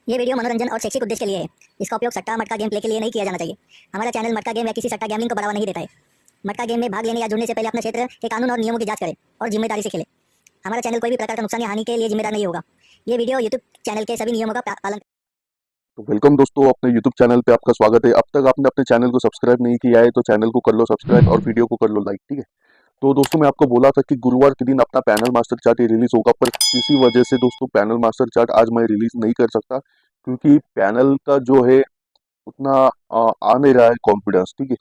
ये वीडियो मनोरंजन और शैक्षिक उद्देश्य के लिए है। इसका उपयोग सट्टा मटका गेम प्ले के लिए नहीं किया जाना चाहिए। हमारा चैनल मटका गेम या किसी सट्टा गैमलिंग को बढ़ावा नहीं देता है। मटका गेम में भाग लेने या जुड़ने से पहले अपने क्षेत्र के कानून और नियमों की जांच करें और जिम्मेदारी से खेलें। हमारा चैनल कोई भी प्रकार का नुकसान या हानि के लिए जिम्मेदार नहीं होगा। ये वीडियो यूट्यूब चैनल के सभी नियमों का पालन। तो वेलकम दोस्तों, अपने YouTube चैनल पे आपका स्वागत है। अब तक आपने अपने चैनल को सब्सक्राइब नहीं किया है तो चैनल को कर लो सब्सक्राइब और वीडियो को कर लो लाइक, ठीक है। तो दोस्तों, मैं आपको बोला था कि गुरुवार के दिन अपना पैनल मास्टर चार्ट रिलीज होगा, पर किसी वजह से दोस्तों पैनल मास्टर चार्ट आज मैं रिलीज नहीं कर सकता, क्योंकि पैनल का जो है उतना आ नहीं रहा है कॉन्फिडेंस, ठीक है।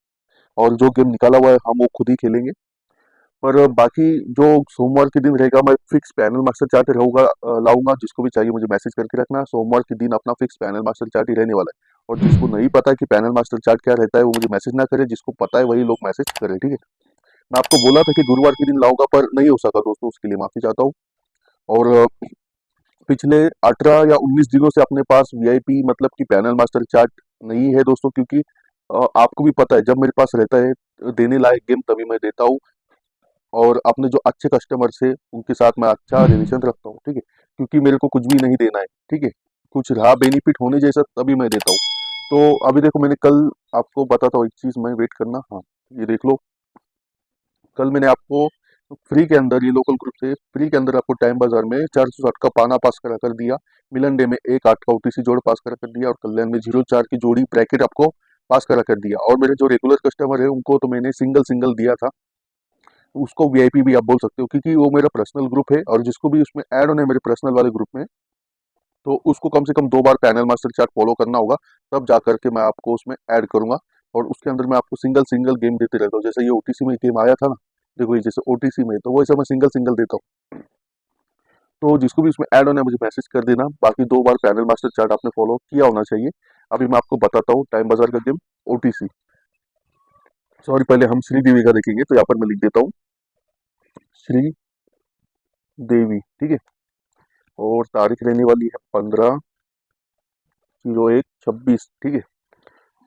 और जो गेम निकाला हुआ है हम वो खुद ही खेलेंगे। पर बाकी जो सोमवार के दिन रहेगा, मैं फिक्स पैनल मास्टर चार्ट रहूंगा, लाऊंगा। जिसको भी चाहिए मुझे मैसेज करके रखना। सोमवार के दिन अपना फिक्स पैनल मास्टर चार्ट ही रहने वाला है। और जिसको नहीं पता कि पैनल मास्टर चार्ट क्या रहता है वो मुझे मैसेज ना करे, जिसको पता है वही लोग मैसेज करें, ठीक है। मैं आपको बोला था कि गुरुवार के दिन लाऊंगा, पर नहीं हो सका दोस्तों, उसके लिए माफी चाहता हूँ। और पिछले 18 या 19 दिनों से अपने पास वीआईपी मतलब कि पैनल मास्टर चार्ट नहीं है दोस्तों, क्योंकि आपको भी पता है जब मेरे पास रहता है देने लायक गेम तभी मैं देता हूँ। और अपने जो अच्छे कस्टमर्स है उनके साथ मैं अच्छा रिलेशन रखता हूँ, ठीक है। क्योंकि मेरे को कुछ भी नहीं देना है, ठीक है। कुछ रहा बेनिफिट होने जैसा तभी मैं देता हूँ। तो अभी देखो, मैंने कल आपको बताता हूँ एक चीज, मैं वेट करना, हाँ ये देख लो। कल मैंने आपको फ्री के अंदर, ये लोकल ग्रुप से फ्री के अंदर आपको टाइम बाजार में 460 का पाना पास करा कर दिया। मिलन डे में 1 8 का ओटीसी जोड़ पास करा कर दिया, और कल्याण में 0 4 की जोड़ी ब्रैकेट आपको पास करा कर दिया। और मेरे जो रेगुलर कस्टमर है उनको तो मैंने सिंगल सिंगल दिया था। उसको वीआईपी भी आप बोल सकते हो, क्योंकि वो मेरा पर्सनल ग्रुप है। और जिसको भी उसमें ऐड होना है मेरे पर्सनल वाले ग्रुप में, तो उसको कम से कम 2 बार पैनल मास्टर चार्ट फॉलो करना होगा, तब जा करके मैं आपको उसमें ऐड करूंगा। और उसके अंदर मैं आपको सिंगल सिंगल गेम देते रहता हूँ। जैसे ये ओटीसी में गेम आया था ना, देखो ये जैसे ओटीसी में, तो वो ऐसा मैं सिंगल सिंगल देता हूँ। तो जिसको भी उसमें ऐड होना है मुझे मैसेज कर देना। बाकी 2 बार पैनल मास्टर चार्ट आपने फॉलो किया होना चाहिए। अभी मैं आपको बताता हूँ टाइम बाजार का गेम ओटीसी। सॉरी, पहले हम श्री देवी का देखेंगे, तो यहाँ पर मैं लिख देता हूँ श्री देवी, ठीक है। और तारीख रहने वाली है 15/01/26, ठीक है।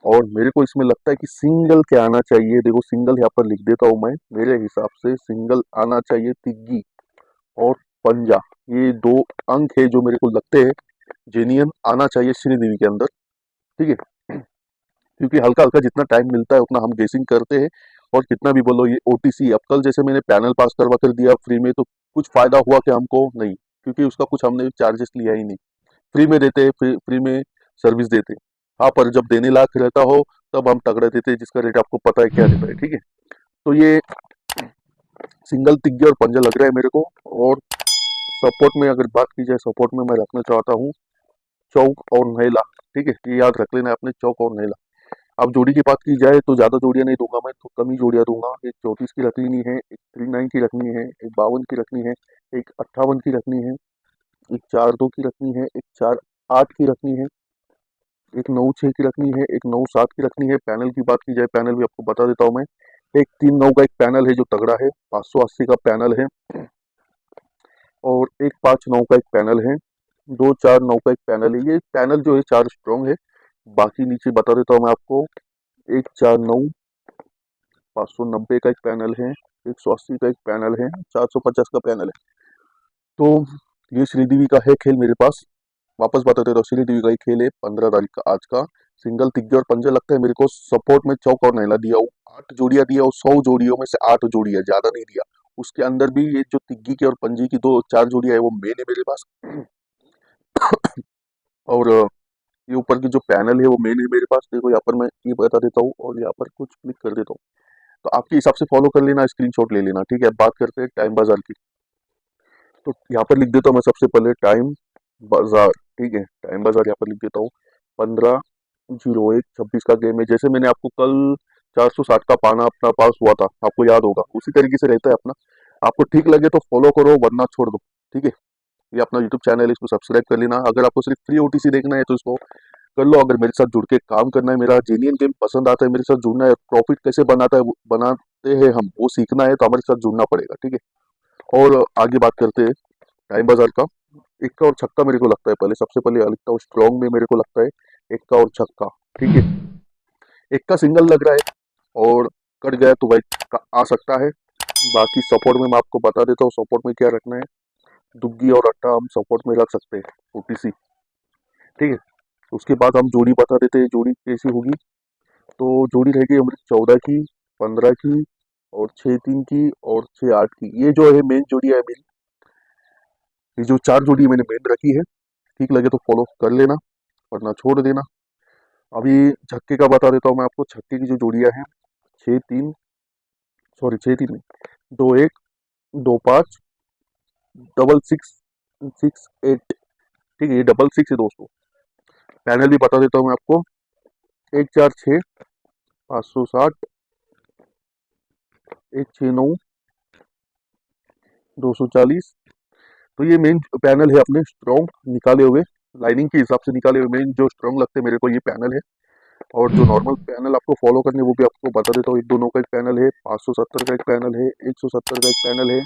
और मेरे को इसमें लगता है कि सिंगल क्या आना चाहिए, देखो सिंगल यहाँ पर लिख देता हूँ मैं। मेरे हिसाब से सिंगल आना चाहिए तिग्गी और पंजा। ये 2 अंक है जो मेरे को लगते हैं जेन्युइन आना चाहिए श्रीदेवी के अंदर, ठीक है। क्योंकि हल्का हल्का जितना टाइम मिलता है उतना हम गेसिंग करते हैं। और कितना भी बोलो, ये ओटीसी अब कल जैसे मैंने पैनल पास करवा कर दिया फ्री में, तो कुछ फायदा हुआ कि हमको नहीं, क्योंकि उसका कुछ हमने चार्जेस लिया ही नहीं। फ्री में देते हैं, फ्री में सर्विस देते हैं। हाँ, पर जब देने लायक रहता हो तब हम तगड़े देते हैं, जिसका रेट आपको पता है क्या रहता है, ठीक है। तो ये सिंगल तिग्गे और पंजा लग रहा है मेरे को। और सपोर्ट में अगर बात की जाए, सपोर्ट में मैं रखना चाहता हूँ चौक और नैला, ठीक है। ये याद रख लेना अपने, चौक और नैला। अब जोड़ी की बात की जाए तो ज्यादा जोड़ियां नहीं दूंगा मैं, तो कम ही जोड़ियां दूंगा। एक 34 की रखनी है, एक 39 की रखनी है, एक 52 की रखनी है, एक 58 की रखनी है, एक 4 2 की रखनी है, एक 4 8 की रखनी है, एक 9 6 की रखनी है, एक 9 7 की रखनी है। पैनल की बात की जाए, पैनल भी आपको बता देता हूँ मैं। एक 3 9 का एक पैनल है जो तगड़ा है, 580 का पैनल है। और एक 5 9 का एक पैनल है, 2 4 9 का एक पैनल है। ये पैनल जो है 4 स्ट्रॉन्ग है। बाकी नीचे बता देता हूँ मैं आपको। एक 4 9, 590 का एक पैनल है, 180 का एक पैनल है, 450 का पैनल है। तो ये श्रीदेवी का है खेल मेरे पास। वापस बता देता हूँ, श्रीदेवी का ही खेल है 15 तारीख का आज का। सिंगल तिग्गे और पंजा लगता है मेरे को। सपोर्ट में चौक और नैला दिया हूँ, 8 जोड़ियां दिया हूँ। 100 जोड़ियों में से 8 जोड़ियां, ज्यादा नहीं दिया। उसके अंदर भी ये जो तिग्गी की और पंजी की 2 4 जोड़ियां है वो मेन है मेरे पास। और ये ऊपर की जो पैनल है वो मेन है मेरे पास। देखो यहाँ पर मैं ये बता देता हूँ और यहाँ पर कुछ क्लिक कर देता हूँ, तो आपके हिसाब से फॉलो कर लेना, स्क्रीनशॉट ले लेना, ठीक है। अब बात करते हैं टाइम बाजार की। तो यहाँ पर लिख देता हूँ मैं सबसे पहले टाइम बाजार, ठीक है। टाइम बाजार यहाँ पर लिख देता हूँ। 15/01/26 का गेम है। जैसे मैंने आपको कल 460 का पाना अपना पास हुआ था, आपको याद होगा, उसी तरीके से रहता है अपना। आपको ठीक लगे तो फॉलो करो, वरना छोड़ दो, ठीक है। ये अपना यूट्यूब चैनल है, इसको सब्सक्राइब कर लेना। अगर आपको सिर्फ फ्री ओटीसी देखना है तो इसको कर लो। अगर मेरे साथ जुड़ के काम करना है, मेरा जेन्युइन गेम पसंद आता है, मेरे साथ जुड़ना है, प्रॉफिट कैसे बनाता है बनाते हैं हम वो सीखना है, तो हमारे साथ जुड़ना पड़ेगा, ठीक है। और आगे बात करते हैं टाइम बाजार का। इक्का और छक्का मेरे को लगता है, पहले सबसे पहले लिखता हूँ स्ट्रॉन्ग में, मेरे को लगता है इक्का और छक्का, ठीक है। इक्का सिंगल लग रहा है, और कट गया तो भाई आ सकता है। बाकी सपोर्ट में मैं आपको बता देता हूँ सपोर्ट में क्या रखना है। दुग्गी और अट्टा हम सपोर्ट में रख सकते हैं ओटीसी। ठीक है। उसके बाद हम जोड़ी बता देते हैं, जोड़ी कैसी होगी। तो जोड़ी रहेगी हमारी 14 की, 15 की और 6-3 की और 6-8 की। ये जो है मेन जोड़ी है मेरी। ये जो 4 जोड़ी मैंने मेन रखी है, ठीक लगे तो फॉलो कर लेना वरना छोड़ देना। अभी छक्के का बता देता हूँ मैं आपको। छक्के की जो जोड़ियां हैं, 6-3, सॉरी 6-3 नहीं, 2-1, 2-5, 6-6, 6-8। ठीक है, ये 6-6 है दोस्तों। पैनल भी बता देता हूँ मैं आपको। 1-4-6, 560, 1-6-9, 240। तो ये मेन पैनल है अपने स्ट्रॉन्ग निकाले हुए, लाइनिंग के हिसाब से निकाले हुए मेन जो स्ट्रॉन्ग लगते हैं मेरे को, ये पैनल है। और जो नॉर्मल पैनल आपको फॉलो करने वो भी आपको बता देता हूँ। एक दोनों का एक पैनल है, 570 का एक पैनल है, 170 का एक पैनल है,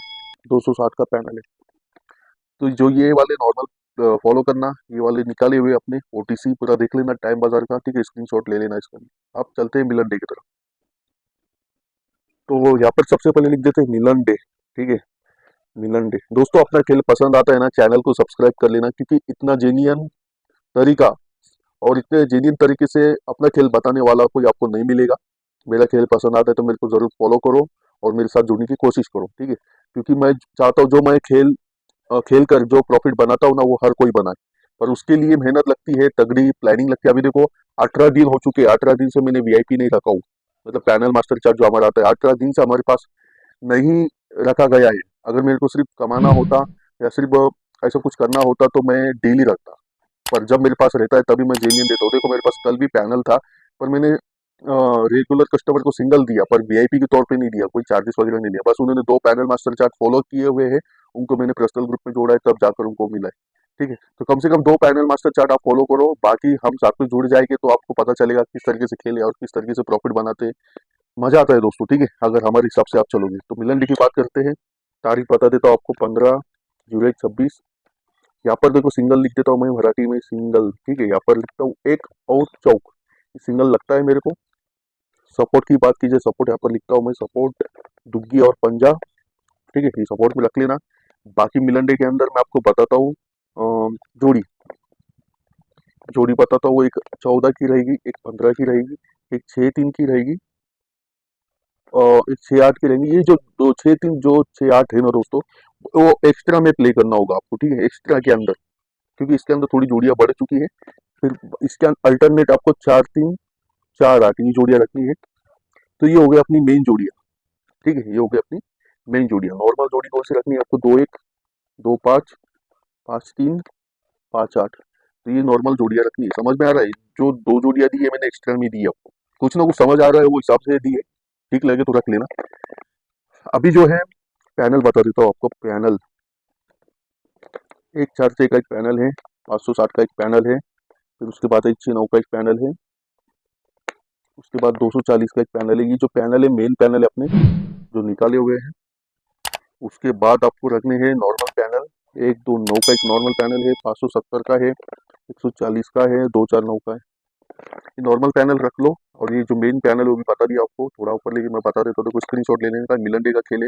260 का पैनल है। तो जो ये वाले नॉर्मल फॉलो करना, ये वाले निकाले हुए अपने ओटीसी पूरा देख लेना टाइम बाजार का। ठीक है, स्क्रीनशॉट ले लेना इसका। आप चलते हैं मिलन डे की तरफ। तो यहाँ पर सबसे पहले लिख देते हैं मिलन डे। ठीक है, मिलन डे। दोस्तों अपना खेल पसंद आता है ना, चैनल को सब्सक्राइब कर लेना, क्योंकि इतना जेन्युइन तरीका और इतने जेन्युइन तरीके से अपना खेल बताने वाला कोई आपको नहीं मिलेगा। मेरा खेल पसंद आता है तो मेरे को जरूर फॉलो करो और मेरे साथ जुड़ने की कोशिश करो। ठीक है, क्योंकि मैं चाहता हूँ जो मैं खेल कर जो प्रॉफिट बनाता हूँ ना, वो हर कोई बनाए। पर उसके लिए मेहनत लगती है, तगड़ी प्लानिंग लगती है। अभी देखो 18 दिन हो चुके हैं, 18 दिन से मैंने वीआईपी नहीं रखा हूँ। मतलब पैनल मास्टर चार्ट जो हमारा आता है, 18 दिन से हमारे पास नहीं रखा गया है। अगर मेरे को सिर्फ कमाना होता या सिर्फ ऐसा कुछ करना होता तो मैं डेली रखता। पर जब मेरे पास रहता है तभी मैं जेन्युइन देता हूँ। देखो मेरे पास कल भी पैनल था, पर मैंने रेगुलर कस्टमर को सिंगल दिया, पर वीआईपी के तौर पे नहीं दिया, कोई चार्जेस वगैरह नहीं दिया। बस उन्होंने 2 पैनल मास्टर चार्ट फॉलो किए हुए हैं, उनको मैंने पर्सनल ग्रुप में जोड़ा है, तब जाकर उनको मिला है। ठीक है, तो कम से कम 2 पैनल मास्टर चार्ट आप फॉलो करो, बाकी हम साथ में जुड़ जाएंगे तो आपको पता चलेगा किस तरीके से खेले और किस तरीके से प्रॉफिट बनाते हैं। मजा आता है दोस्तों। ठीक है, अगर हमारे हिसाब से आप चलोगे तो। मिलन डी की बात करते हैं। तारीख बता देता हूँ आपको, 15 जुलाई 26। यहाँ पर देखो सिंगल लिख देता हूँ मैं मराठी में, सिंगल। ठीक है, यहाँ पर लिखता हूँ एक और चौक, सिंगल लगता है मेरे को। सपोर्ट की बात कीजिए, सपोर्ट यहाँ पर लिखता हूँ मैं, सपोर्ट दुग्गी और पंजा। ठीक है, ये सपोर्ट में रख लेना। बाकी मिलन डे के अंदर मैं आपको बताता हूँ जोड़ी। जोड़ी बताता हूँ, एक 14 की रहेगी, एक 15 की रहेगी, एक 6-3 की रहेगी और एक 6-8 की रहेगी। ये जो दो 6-3 जो 6-8 है ना दोस्तों, वो एक्स्ट्रा में प्ले करना होगा आपको। ठीक है, एक्स्ट्रा के अंदर, क्योंकि इसके अंदर थोड़ी जोड़ियां बढ़ चुकी है। फिर इसके अल्टरनेट आपको 4-3, 4-8 ये जोड़ियां रखनी है। तो ये हो गया अपनी मेन जोड़ियां। ठीक है, ये हो गया अपनी मेन जोड़ियां। नॉर्मल जोड़ी कौन सी रखनी है आपको? 2-1, 2-5, 5-3, 5-8। तो ये नॉर्मल जोड़ियां रखनी है। समझ में आ रहा है? जो 2 जोड़ियां दी है मैंने एक्स्ट्रा में दी है आपको, कुछ ना कुछ समझ आ रहा है वो हिसाब से दी है। ठीक लगे तो रख लेना। अभी जो है पैनल बता देता हूँ आपको। पैनल 1-4-6 का एक पैनल है, 560 का एक पैनल है, फिर उसके बाद 1-6-9 का एक पैनल है, उसके बाद 240 का एक पैनल है। ये जो पैनल है मेन पैनल है अपने जो निकाले हुए हैं। उसके बाद आपको रखने हैं नॉर्मल पैनल। 1-2-9 का एक नॉर्मल पैनल है, 570 का है, 140 का है, 249 का है। ये नॉर्मल पैनल रख लो। और ये जो मेन पैनल है वो भी बता दिया आपको, थोड़ा ऊपर लेके मैं बता देता हूँ। देखो स्क्रीन शॉट ले लेने का, मिलन डे का खेले,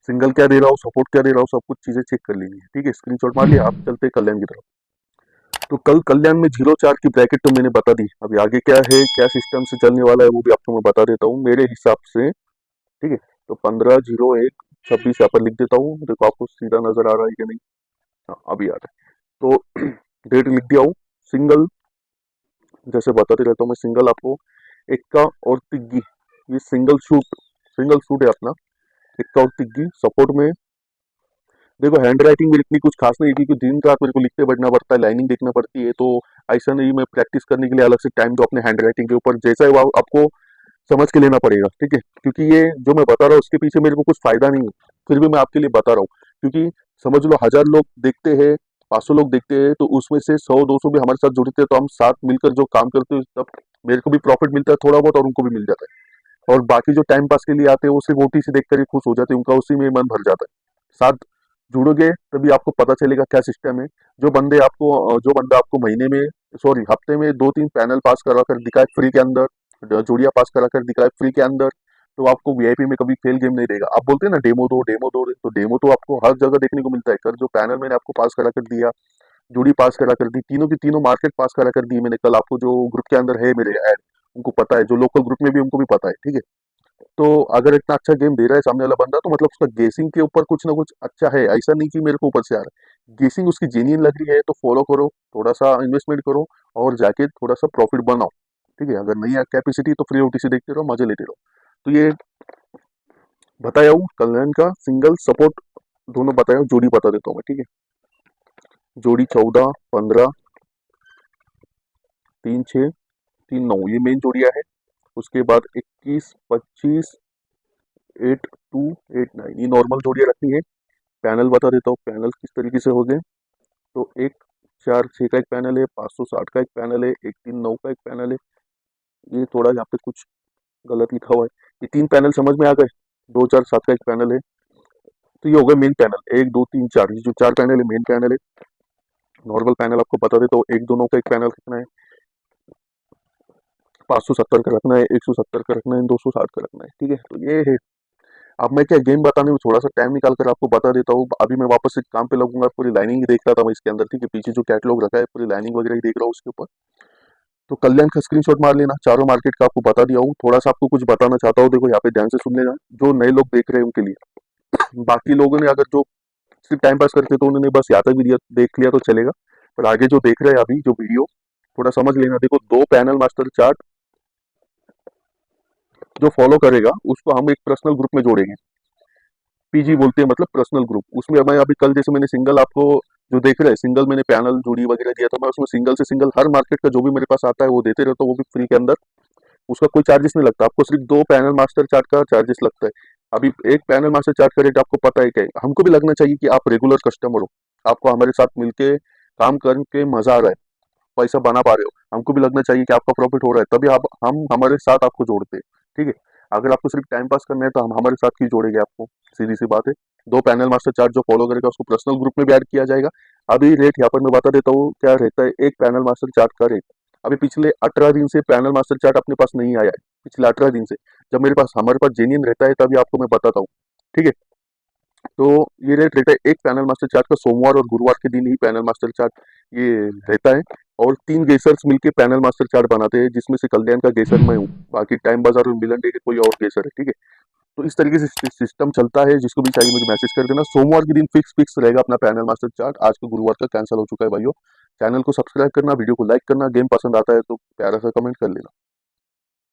सिंगल क्या दे रहा हूँ, सपोर्ट क्या दे रहा हूँ, सब कुछ चीजें चेक कर लेनी है। ठीक है, स्क्रीन शॉट मार लिया। आप चलते हैं कल्याण की तरफ। तो कल कल्याण में 0-4 की ब्रैकेट तो मैंने बता दी। अभी आगे क्या है, क्या सिस्टम से चलने वाला है, वो भी आपको मैं बता देता हूँ मेरे हिसाब से। ठीक है, तो 15-01-26 यहाँ पर लिख देता हूँ। देखो आपको सीधा नजर आ रहा है कि नहीं? हाँ, अभी आ रहा है। तो डेट लिख दिया हूँ। सिंगल जैसे बताते रहता हूँ मैं, सिंगल आपको इक्का और तिग्गी, ये सिंगल शूट है अपना। इक्का और तिग्गी सपोर्ट में। देखो हैंड राइटिंग मेरी इतनी कुछ खास नहीं है, क्योंकि दिन रात मेरे को लिखते बैठना पड़ता है, लाइनिंग देखना पड़ती है। तो ऐसा नहीं, मैं प्रैक्टिस करने के लिए अलग से टाइम दो अपने हैंड राइटिंग के ऊपर, जैसा है वो आपको समझ के लेना पड़ेगा। ठीक है, क्योंकि ये जो मैं बता रहा हूँ उसके पीछे मेरे को कुछ फायदा नहीं है, फिर भी मैं आपके लिए बता रहा हूँ। क्योंकि समझ लो 1000 लोग देखते हैं, 500 लोग देखते हैं, तो उसमें से 100-200 भी हमारे साथ जुड़ते हैं, तो हम साथ मिलकर जो काम करते हैं तब मेरे को भी प्रॉफिट मिलता है थोड़ा बहुत और उनको भी मिल जाता है। और बाकी जो टाइम पास के लिए आते हैं वो सिर्फ ओटीसी देखकर ही खुश हो जाते हैं, उनका उसी में मन भर जाता है। साथ जुड़ोगे तभी आपको पता चलेगा क्या सिस्टम है। जो बंदा आपको महीने में, सॉरी हफ्ते में 2-3 पैनल पास करा कर दिखाए फ्री के अंदर, जोड़िया पास करा कर दिखाए फ्री के अंदर, तो आपको वीआईपी में कभी फेल गेम नहीं रहेगा। आप बोलते हैं ना डेमो दो डेमो दो, तो डेमो तो आपको हर जगह देखने को मिलता है। कर जो पैनल मैंने आपको पास करा कर दिया, जोड़ी पास करा कर दी, तीनों की तीनों मार्केट पास करा कर दी मैंने। कल आपको जो ग्रुप के अंदर है मेरे ऐड, उनको पता है, जो लोकल ग्रुप में भी उनको भी पता है, ठीक है। तो अगर इतना अच्छा गेम दे रहा है सामने वाला बंदा, तो मतलब उसका गेसिंग के ऊपर कुछ ना कुछ अच्छा है, ऐसा नहीं कि मेरे को ऊपर से आ रहा है। गेसिंग उसकी जेन्युइन लग रही है तो फॉलो करो, थोड़ा सा इन्वेस्टमेंट करो और जाके थोड़ा सा प्रॉफिट बनाओ, ठीक है। अगर नहीं है कैपेसिटी तो फ्री ओटीसी देखते रहो, मजे लेते रहो। तो ये बताया हूँ कल्याण का सिंगल सपोर्ट दोनों बताया हूँ, जोड़ी बता देता हूँ मैं, ठीक है। जोड़ी 14, 15, 3, 6, 3, 9 ये मेन जोड़ियाँ है। उसके बाद 21, 25, 8, 2, 8, 9 ये नॉर्मल जोड़ियाँ रखनी है। पैनल बता देता हूँ, पैनल किस तरीके से हो गए। तो एक 4, 6 का एक पैनल है, 560 का एक पैनल है, 1, 3, 9 का एक पैनल है। ये थोड़ा यहाँ पे कुछ गलत लिखा हुआ है। ये 3 पैनल समझ में आ गए। 2, 4, 7 का एक पैनल है। तो ये हो गए मेन पैनल, 1, 2, 3, 4, ये जो 4 पैनल है मेन पैनल है। नॉर्मल पैनल आपको बता देता हूँ, 1, 2, 9 का एक पैनल कितना है, 570 का रखना है, 170 का रखना है, 260 का रखना है, ठीक है। तो ये है। अब मैं क्या गेम बताने में थोड़ा सा टाइम निकाल कर आपको बता देता हूँ। अभी मैं वापस से काम पे लगूंगा, पूरी लाइनिंग देख रहा था मैं इसके अंदर, ठीक है। पीछे जो कैटलॉग रखा है पूरी लाइनिंग वगैरह ही देख रहा हूँ उसके ऊपर। तो कल्याण का स्क्रीनशॉट मार लेना, चारों मार्केट का आपको बता दिया हूँ। थोड़ा सा आपको कुछ बताना चाहता हूँ, देखो यहाँ पे ध्यान से सुन लेना, जो नए लोग देख रहे हैं उनके लिए। बाकी लोगों ने अगर जो सिर्फ टाइम पास करते तो उन्होंने बस यहाँ तक वीडियो देख लिया तो चलेगा, पर आगे जो देख रहे हैं अभी जो वीडियो, थोड़ा समझ लेना। देखो, 2 पैनल मास्टर चार्ट जो फॉलो करेगा उसको हम एक पर्सनल ग्रुप में जोड़ेंगे। पीजी बोलते हैं, मतलब पर्सनल ग्रुप। उसमें मैं अभी कल जैसे मैंने सिंगल आपको जो देख रहे हैं, सिंगल मैंने पैनल जोड़ी वगैरह दिया था, मैं उसमें सिंगल से सिंगल हर मार्केट का जो भी मेरे पास आता है वो देते रहता हूँ, वो भी फ्री के अंदर। उसका कोई चार्जेस नहीं लगता, आपको सिर्फ 2 पैनल मास्टर चार्ट का चार्जेस लगता है। अभी एक पैनल मास्टर चार्ट का रेट आपको पता है क्या है। हमको भी लगना चाहिए कि आप रेगुलर कस्टमर हो, आपको हमारे साथ मिलके काम करके मजा आ रहा है, पैसा बना पा रहे हो। हमको भी लगना चाहिए कि आपका प्रॉफिट हो रहा है, तभी आप हम हमारे साथ आपको जोड़ते हैं, ठीक है। अगर आपको सिर्फ टाइम पास करना है तो हम हमारे साथ क्यों जोड़ेंगे आपको, सीधी सी बात है। 2 पैनल मास्टर चार्ट जो फॉलो करेगा उसको पर्सनल ग्रुप में भी ऐड किया जाएगा। अभी रेट यहाँ पर मैं बता देता हूँ क्या रहता है एक पैनल मास्टर चार्ट का रेट। अभी पिछले 18 दिन से पैनल मास्टर चार्ट अपने पास नहीं आया है, पिछले 18 दिन से। जब मेरे पास हमारे पास जेन्युइन रहता है तभी आपको मैं बताता हूँ, ठीक है। तो ये रेट रहता है एक पैनल मास्टर चार्ट का, सोमवार और गुरुवार के दिन ही पैनल मास्टर चार्ट ये रहता है। और 3 गेसर्स मिलके पैनल मास्टर चार्ट बनाते हैं, जिसमें से कल्याण का गेसर मैं हूँ, बाकी टाइम बाजार और मिलन डे के कोई और गेसर है, ठीक है। तो इस तरीके से सिस्टम चलता है। जिसको भी चाहिए मुझे मैसेज कर देना। सोमवार के दिन फिक्स रहेगा अपना पैनल मास्टर चार्ट। आज का गुरुवार का कैंसिल हो चुका है भाइयों। चैनल को सब्सक्राइब करना, वीडियो को लाइक करना, गेम पसंद आता है तो प्यारा सा कमेंट कर लेना।